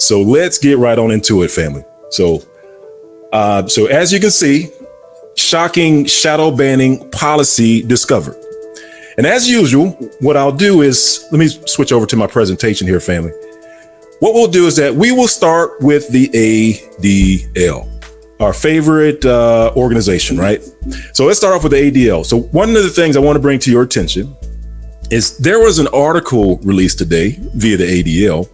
So let's get right on into it, family. So as you can see, shocking shadow banning policy discovered. And as usual, what I'll do is, let me switch over to my presentation here, family. What we'll do is that we will start with the ADL, our favorite organization, right? So let's start off with the ADL. So one of the things I want to bring to your attention is there was an article released today via the ADL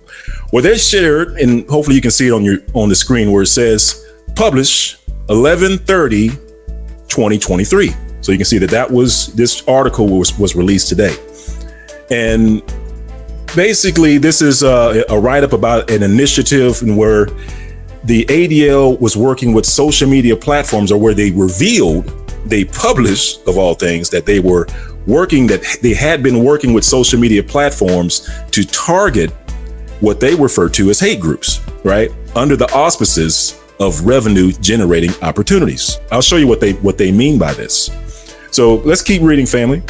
where they shared, and hopefully you can see it on the screen, where it says publish 11/30/2023. So you can see that this article was released today. And basically this is a write-up about an initiative where the ADL was working with social media platforms, or where they published, of all things, that they had been working with social media platforms to target what they refer to as hate groups, right? Under the auspices of revenue generating opportunities. I'll show you what they mean by this. So let's keep reading, family.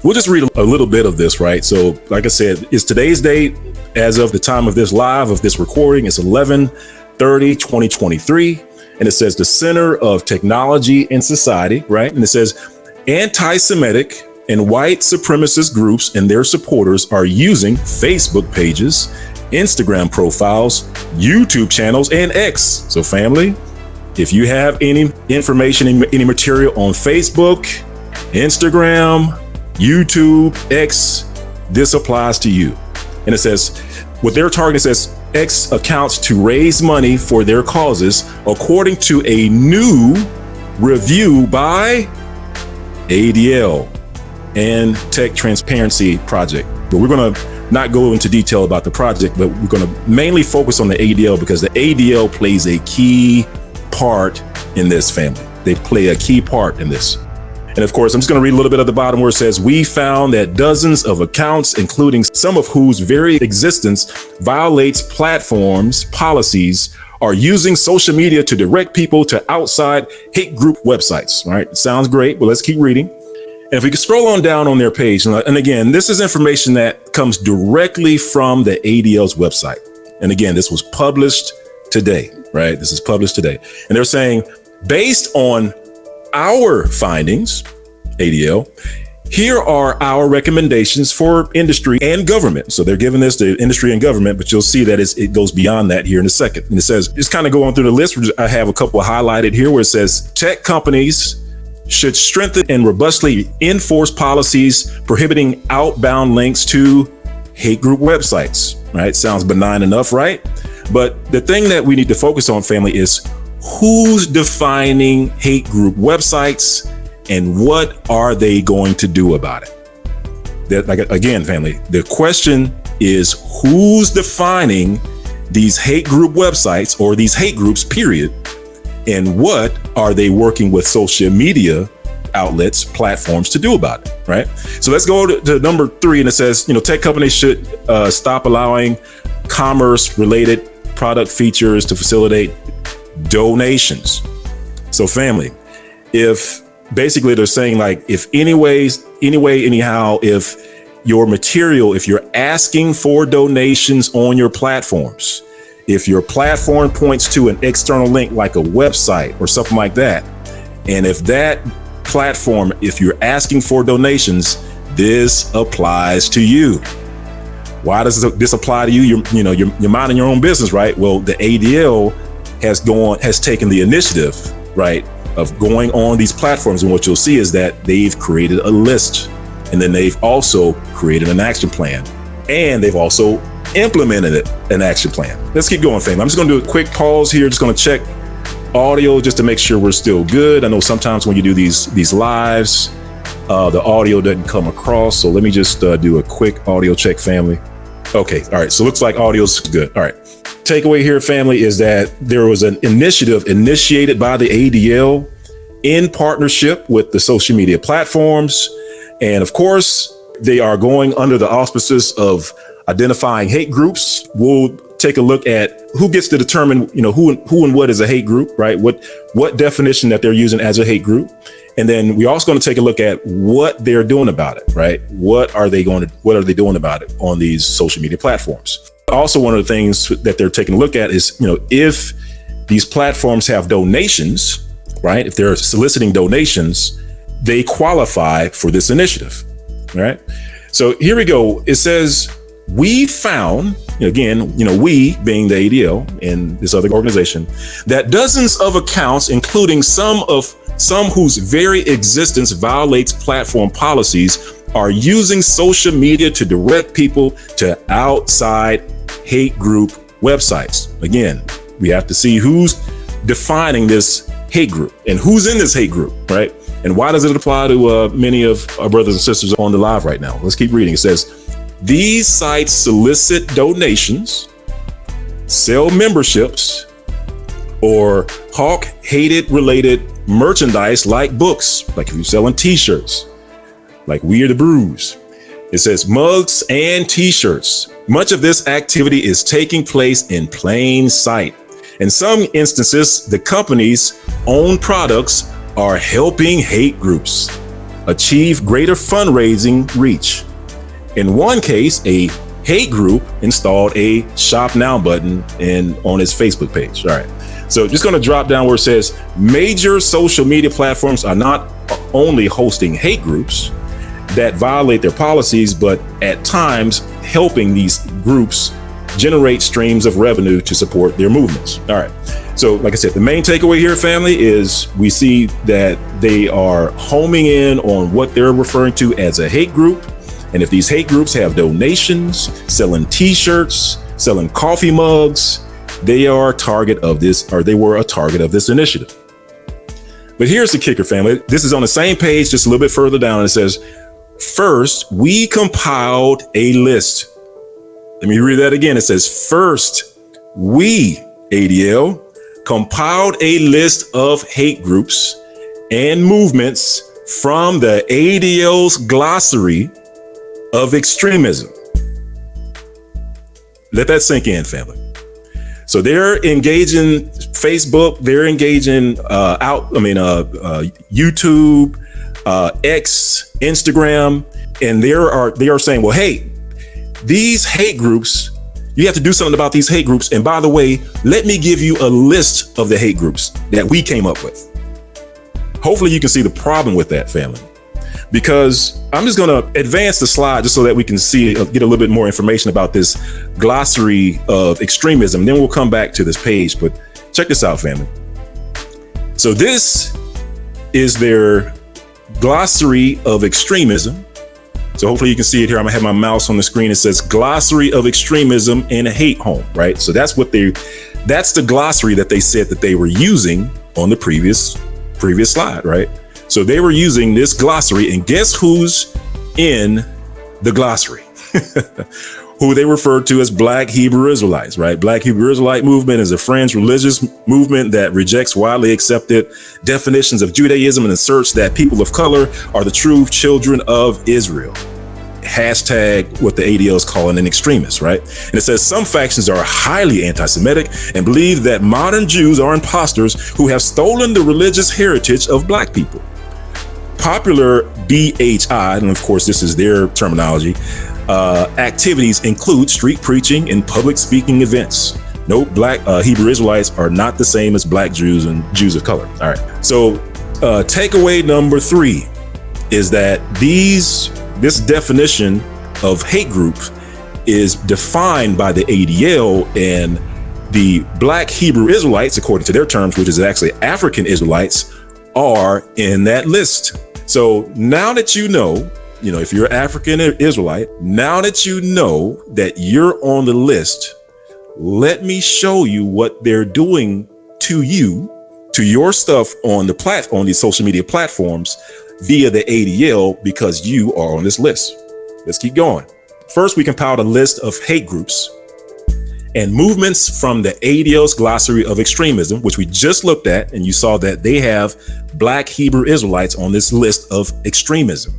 We'll just read a little bit of this, right? So like I said, it's today's date as of the time of this recording. It's 11/30/2023. And it says the Center of Technology and Society, right? And it says anti-Semitic and white supremacist groups and their supporters are using Facebook pages, Instagram profiles, YouTube channels, and X. So family, if you have any information, any material on Facebook, Instagram, YouTube, X, this applies to you. And it says, what their target says, X accounts to raise money for their causes, according to a new review by ADL and Tech Transparency Project. But we're going to not go into detail about the project, but we're going to mainly focus on the ADL because the ADL plays a key part in this, family. They play a key part in this. And of course, I'm just going to read a little bit at the bottom where it says, we found that dozens of accounts, including some of whose very existence violates platforms' policies, are using social media to direct people to outside hate group websites. All right. Sounds great, but let's keep reading. And if we can scroll on down on their page, and again, this is information that comes directly from the ADL's website. And again, this was published today, right? This is published today. And they're saying, based on our findings, ADL, here are our recommendations for industry and government. So they're giving this to industry and government, but you'll see that it goes beyond that here in a second. And it says, just kind of going through the list, I have a couple highlighted here where it says tech companies should strengthen and robustly enforce policies prohibiting outbound links to hate group websites, right? Sounds benign enough, right? But the thing that we need to focus on, family, is who's defining hate group websites and what are they going to do about it? Again, family, the question is who's defining these hate group websites or these hate groups, period, and what are they working with social media outlets, platforms to do about it, right? So let's go to number 3, and it says, tech companies should stop allowing commerce-related product features to facilitate donations. So family, if basically they're saying, like, if anyhow, if your material, if you're asking for donations on your platforms, if your platform points to an external link like a website or something like that, and if that platform, if you're asking for donations, this applies to you. Why does this apply to you? You're minding your own business, right? Well, the ADL has taken the initiative, right, of going on these platforms, and what you'll see is that they've created a list, and then they've also created an action plan, and they've also implemented an action plan. Let's keep going, family. I'm just going to do a quick pause here. Just going to check audio just to make sure we're still good. I know sometimes when you do these lives, the audio doesn't come across. So let me just do a quick audio check, family. Okay. All right. So looks like audio's good. All right. Takeaway here, family, is that there was an initiative initiated by the ADL in partnership with the social media platforms. And of course, they are going under the auspices of identifying hate groups. We'll take a look at who gets to determine, who and what is a hate group, right? What definition that they're using as a hate group. And then we're also going to take a look at what they're doing about it, right? What are they doing about it on these social media platforms? Also, one of the things that they're taking a look at is, if these platforms have donations, right? If they're soliciting donations, they qualify for this initiative, right? So here we go. It says, we found, again, we being the ADL and this other organization, that dozens of accounts, including some whose very existence violates platform policies, are using social media to direct people to outside hate group websites. Again, we have to see who's defining this hate group and who's in this hate group, right? And why does it apply to many of our brothers and sisters on the live right now? Let's keep reading. It says, these sites solicit donations, sell memberships, or hawk hated related merchandise like books, like if you're selling t-shirts, like We Are the Brews. It says mugs and t-shirts. Much of this activity is taking place in plain sight. In some instances, the company's own products are helping hate groups achieve greater fundraising reach. In one case, a hate group installed a Shop Now button on its Facebook page. All right. So just going to drop down where it says major social media platforms are not only hosting hate groups that violate their policies, but at times helping these groups generate streams of revenue to support their movements. All right. So like I said, the main takeaway here, family, is we see that they are homing in on what they're referring to as a hate group. And if these hate groups have donations, selling t-shirts, selling coffee mugs, they are a target of this, or they were a target of this initiative. But here's the kicker, family. This is on the same page, just a little bit further down. It says, first, we compiled a list. Let me read that again. It says, first, we, ADL, compiled a list of hate groups and movements from the ADL's glossary of extremism. Let that sink in, family. So they're engaging Facebook, they're engaging YouTube, X, Instagram, and they are saying, well, hey, these hate groups, you have to do something about these hate groups. And by the way, let me give you a list of the hate groups that we came up with. Hopefully you can see the problem with that, family, because I'm just going to advance the slide just so that we can see, get a little bit more information about this glossary of extremism. Then we'll come back to this page, but check this out, family. So this is their glossary of extremism. So hopefully you can see it here. I'm gonna have my mouse on the screen. It says glossary of extremism and hate home, right? So that's the glossary that they said that they were using on the previous slide, right? So they were using this glossary, and guess who's in the glossary? Who they refer to as Black Hebrew Israelites, right? Black Hebrew Israelite movement is a fringe religious movement that rejects widely accepted definitions of Judaism and asserts that people of color are the true children of Israel. Hashtag what the ADL is calling an extremist, right? And it says some factions are highly anti-Semitic and believe that modern Jews are imposters who have stolen the religious heritage of Black people. Popular BHI, and of course this is their terminology, activities include street preaching and public speaking events. Note, Black Hebrew Israelites are not the same as Black Jews and Jews of color. All right. So takeaway number 3 is that this definition of hate group is defined by the ADL, and the Black Hebrew Israelites, according to their terms, which is actually African Israelites, are in that list. So now that you know, if you're an African Israelite, now that you know that you're on the list, let me show you what they're doing to you, to your stuff on these social media platforms via the ADL, because you are on this list. Let's keep going. First, we compiled a list of hate groups and movements from the ADL's glossary of extremism, which we just looked at, and you saw that they have Black Hebrew Israelites on this list of extremism.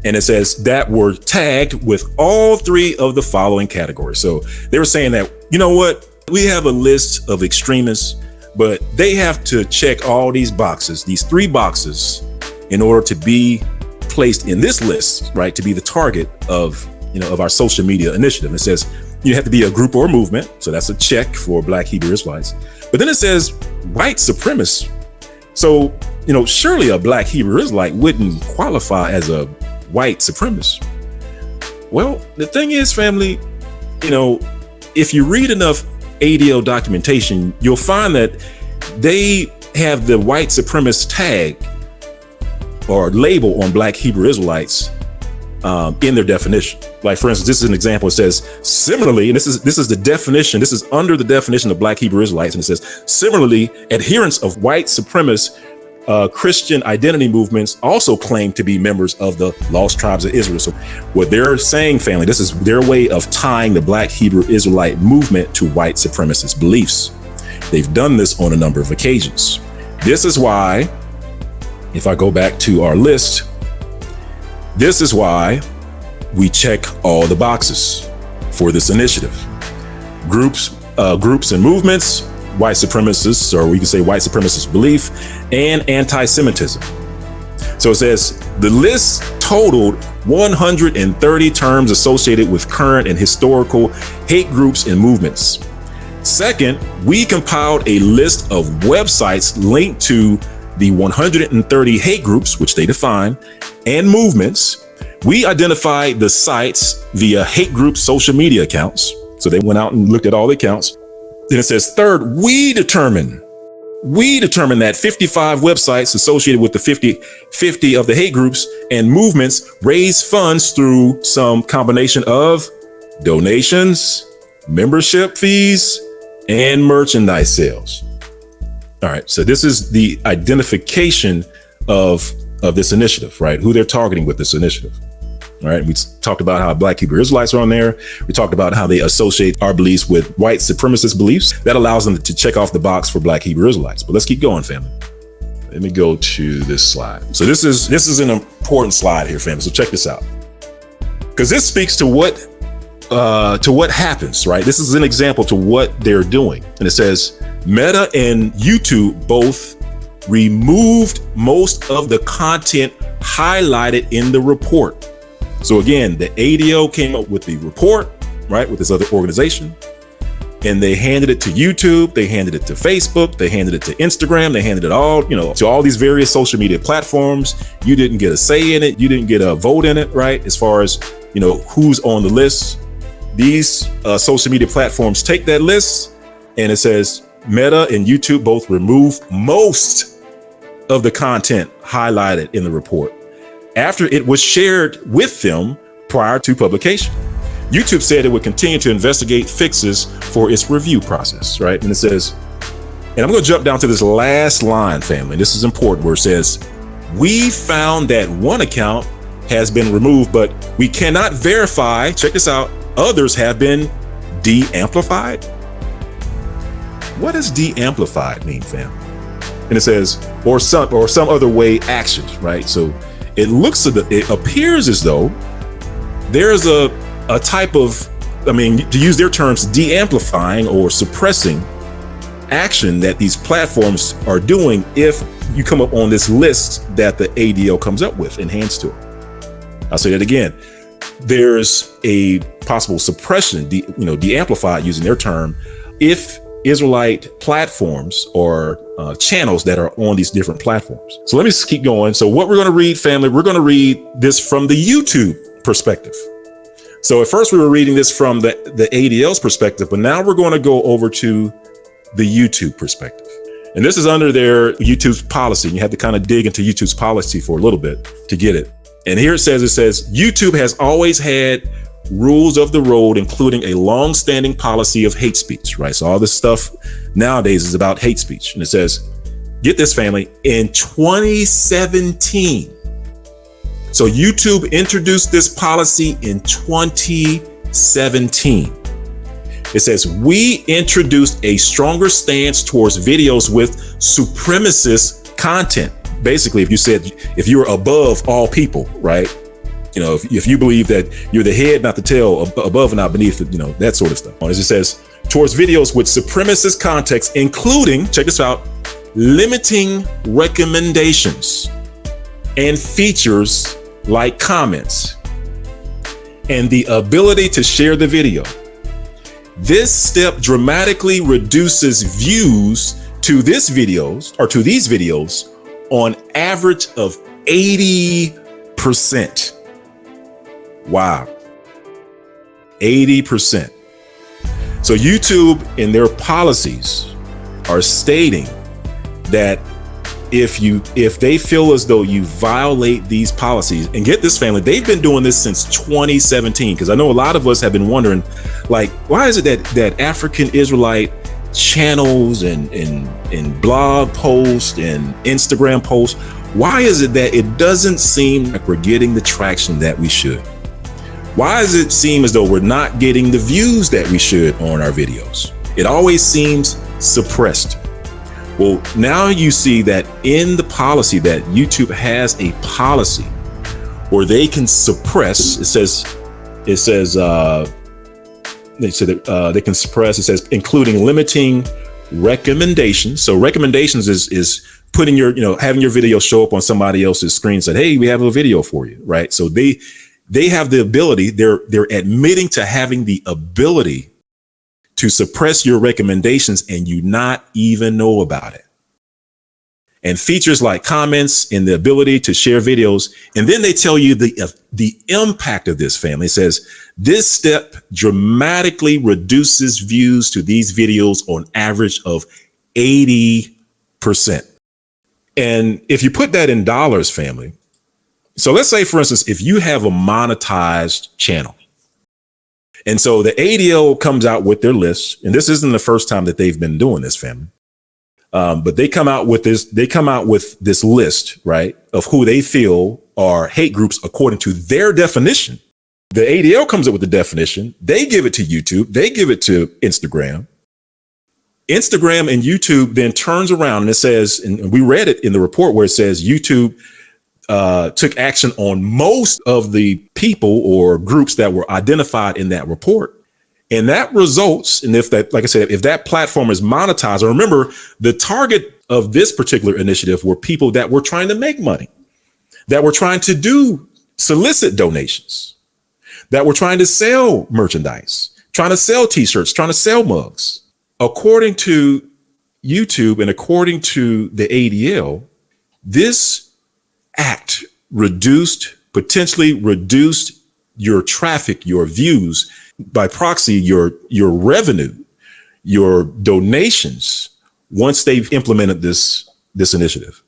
And it says that were tagged with all 3 of the following categories. So they were saying that, you know what, we have a list of extremists, but they have to check all these boxes, these 3 boxes, in order to be placed in this list, right? To be the target of our social media initiative. It says You have to be a group or a movement. So that's a check for Black Hebrew Israelites. But then it says white supremacists. So, surely a Black Hebrew Israelite wouldn't qualify as a white supremacist. Well, the thing is, family, if you read enough ADL documentation, you'll find that they have the white supremacist tag or label on Black Hebrew Israelites in their definition. Like, for instance, this is an example. It says, similarly, and this is the definition. This is under the definition of Black Hebrew Israelites. And it says, similarly, adherents of white supremacist Christian identity movements also claim to be members of the lost tribes of Israel. So what they're saying, family, this is their way of tying the Black Hebrew Israelite movement to white supremacist beliefs. They've done this on a number of occasions. This is why, if I go back to our list, this is why we check all the boxes for this initiative. Groups and movements, white supremacists, or we can say white supremacist belief, and anti-Semitism. So it says the list totaled 130 terms associated with current and historical hate groups and movements. Second, we compiled a list of websites linked to the 130 hate groups, which they define, and movements. We identified the sites via hate group social media accounts. So they went out and looked at all the accounts. Then it says, third, we determined that 55 websites associated with the 50 of the hate groups and movements raise funds through some combination of donations, membership fees, and merchandise sales. All right, so this is the identification of this initiative, right? Who they're targeting with this initiative. All right, we talked about how Black Hebrew Israelites are on there. We talked about how they associate our beliefs with white supremacist beliefs. That allows them to check off the box for Black Hebrew Israelites. But let's keep going, family. Let me go to this slide. So this is an important slide here, family. So check this out, because this speaks to what happens, right? This is an example to what they're doing. And it says Meta and YouTube both removed most of the content highlighted in the report. So again, the ADO came up with the report, right, with this other organization, and they handed it to YouTube, they handed it to Facebook, they handed it to Instagram, they handed it all, to all these various social media platforms. You didn't get a say in it. You didn't get a vote in it, right? As far as, who's on the list. These social media platforms take that list, and it says Meta and YouTube both remove most of the content highlighted in the report after it was shared with them prior to publication. YouTube said it would continue to investigate fixes for its review process, right? And it says, and I'm going to jump down to this last line, family. This is important, where it says, we found that one account has been removed, but we cannot verify, check this out, others have been de-amplified. What does de-amplified mean, fam? And it says, or some other way actions, right? So it appears as though there's a type of, to use their terms, de-amplifying or suppressing action that these platforms are doing if you come up on this list that the ADO comes up with and hands to them. I'll say that again. There's a possible suppression, de-amplified, using their term, if Israelite platforms or channels that are on these different platforms. So let me just keep going. So what we're going to read, family, we're going to read this from the YouTube perspective. So at first we were reading this from the ADL's perspective, but now we're going to go over to the YouTube perspective. And this is under their YouTube's policy. You have to kind of dig into YouTube's policy for a little bit to get it. And here it says, YouTube has always had rules of the road, including a long-standing policy of hate speech, right? So all this stuff nowadays is about hate speech. And it says, get this, family, in 2017. So YouTube introduced this policy in 2017. It says, we introduced a stronger stance towards videos with supremacist content. Basically, if you're above all people, right? If you believe that you're the head, not the tail, above and not beneath, that sort of stuff. It just says, towards videos with supremacist context, including, check this out, limiting recommendations and features like comments and the ability to share the video. This step dramatically reduces views to these videos on average of 80%. Wow. 80%. So YouTube in their policies are stating that if they feel as though you violate these policies, and get this, family, they've been doing this since 2017, because I know a lot of us have been wondering, like, why is it that African Israelite channels and blog posts and Instagram posts, why is it that it doesn't seem like we're getting the traction that we should? Why does it seem as though we're not getting the views that we should on our videos? It always seems suppressed. Well, now you see that in the policy that YouTube has a policy where they can suppress. They can suppress. It says including limiting recommendations. So recommendations is putting having your video show up on somebody else's screen and said, hey, we have a video for you, right? So they have the ability. They're admitting to having the ability to suppress your recommendations and you not even know about it. And features like comments and the ability to share videos. And then they tell you the impact of this, family. It says this step dramatically reduces views to these videos on average of 80%. And if you put that in dollars, family, so let's say, for instance, if you have a monetized channel, and so the ADL comes out with their list, and this isn't the first time that they've been doing this, family. But they come out with this list, right, of who they feel are hate groups according to their definition. The ADL comes up with the definition. They give it to YouTube. They give it to Instagram. Instagram and YouTube then turns around and it says, and we read it in the report where it says YouTube took action on most of the people or groups that were identified in that report. And that results, and if that, like I said, if that platform is monetized, or remember, the target of this particular initiative were people that were trying to make money, that were trying to solicit donations, that were trying to sell merchandise, trying to sell t-shirts, trying to sell mugs. According to YouTube and according to the ADL, this act potentially reduced your traffic, your views, by proxy, your revenue, your donations, once they've implemented this initiative.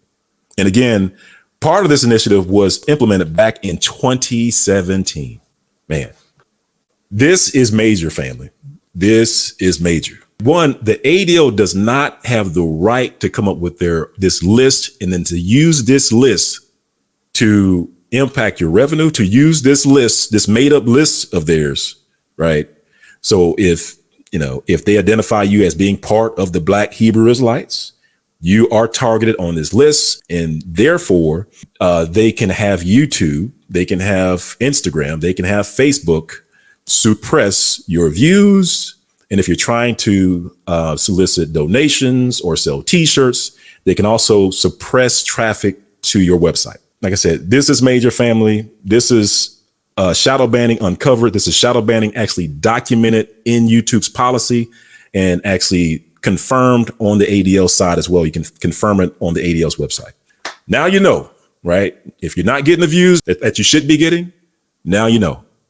And again, part of this initiative was implemented back in 2017. Man, this is major, family. This is major. One, the ADL does not have the right to come up with this list and then to use this list to impact your revenue, to use this list, this made up list of theirs, right? So if they identify you as being part of the Black Hebrew Israelites, you are targeted on this list, and therefore they can have YouTube, they can have Instagram, they can have Facebook suppress your views. And if you're trying to solicit donations or sell t-shirts, they can also suppress traffic to your website. Like I said, this is major, family. This is shadow banning uncovered. This is shadow banning actually documented in YouTube's policy and actually confirmed on the ADL side as well. You can confirm it on the ADL's website. Now you know, right? If you're not getting the views that you should be getting, now you know.